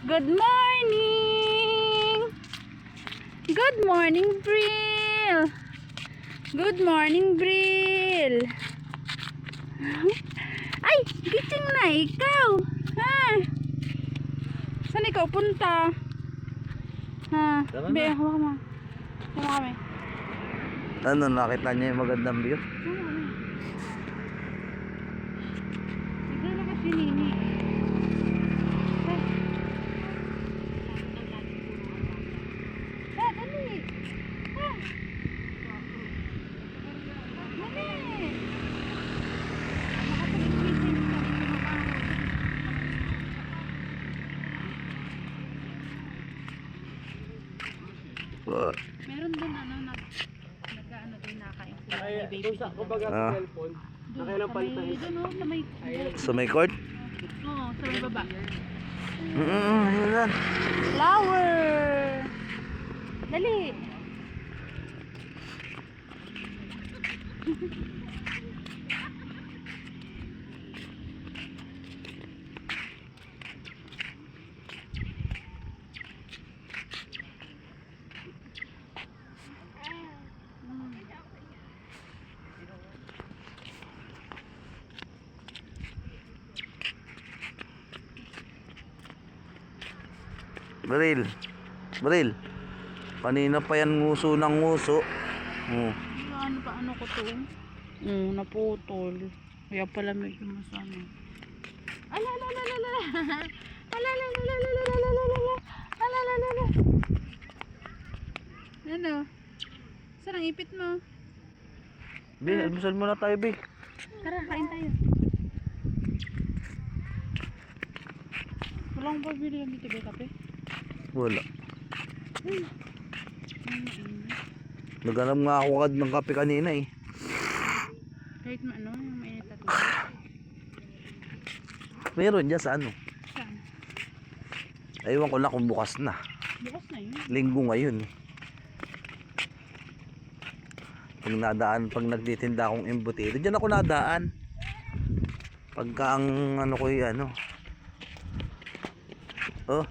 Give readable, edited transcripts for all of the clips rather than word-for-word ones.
Good morning! Good morning, Bril! Good morning, Bril! Ay! Gising na ikaw! Ha? Saan ikaw punta? Ha? Be, hawa mo. Hawa kami. Ano, nakita niya yung magandang view? Nagdala ka si Nini. Dali! Meron doon nag-ano din nakain sila. May baby Doon sa kumbaga sa cellphone. Nakailang palitan. Doon oh, sa may Sa may court? Oo, sa may baba. Yun lang. Flower! Dali! Bril. Bril. Kanina pa yan nguso ng nguso. Ano pa ano ko to? Naputol. Kaya pala medyo masama. Alalalala. Alalalala. Alalalala. Ano? Saan ang ipit mo? Be, almusal muna tayo, Be. Tara, kain tayo. Wala akong pabili lang dito, kape. Wala. Naghanap nga ako agad ng kape kanina eh. Kahit ano, yung mainit at Meron dyan sa ano. saan? Aywan ko lang kung bukas na. Bukas na yun. Linggo ngayon. Pag nagtitinda akong embutido, dyan ako nadaan. Pagka ang ano ko yung ano. Oh.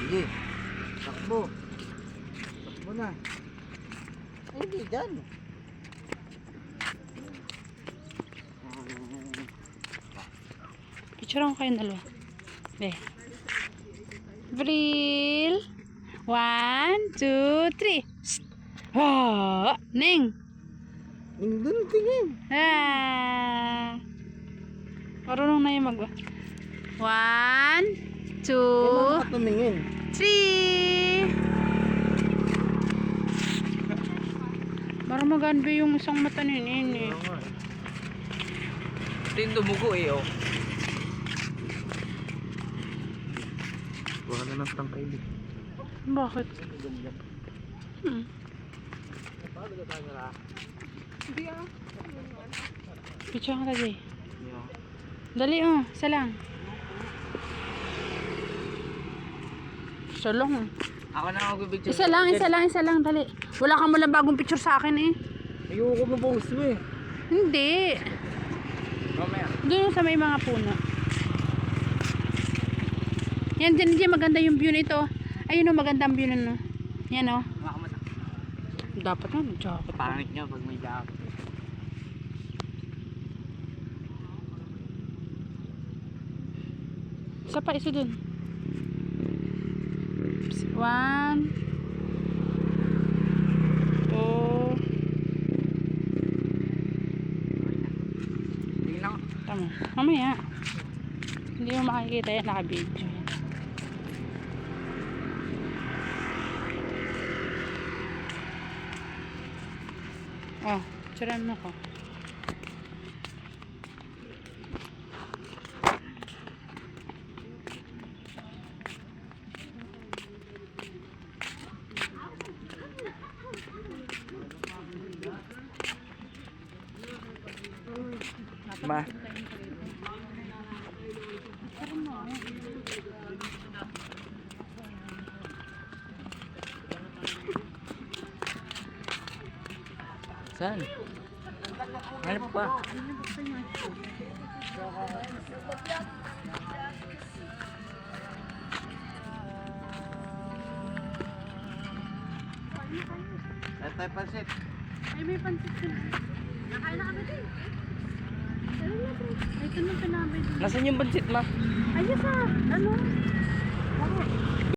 Sige. Takbo. Takbo na. Ay, hindi dyan. Picture ako kayong dalawa. Be. Bril. 1, 2, 3. Oh, Ning. Doon tingin. Marunong na yung mag 1, 2, Tumingin. 3. Parang maganda yung isang mata ni Nini. Ito yung dumugo eh, oh. Wala na ng tangkay. Bakit? Picture ka dali. Dali oh, isa lang. Isa lang oh. Ako na magbibigyan. Isa lang, dali. Wala kang malang bagong picture sa akin eh. Ayoko mo post mo eh. Hindi. Mamaya. Doon sa may mga puno. Yan, dyan maganda yung view nito. Ayun oh, magandang view na no. Yan oh. Makamata. Dapat na, jacket. Pangit niya pag may jacket. Isa pa, isa dun. 1, 2. Tingin lang. Tama. Mamaya. Hindi mo makikita yan, naka-video. Oh, tsuran mo ko. Ma. Saan? Hanap pa. Tayo pansit. Ay, may pansit ka na. Nakain na kami din. Dali na, bro. Ay, ito na pinabay din. Nasaan yung bansit, ma? Ayun sa, ano? Bakit?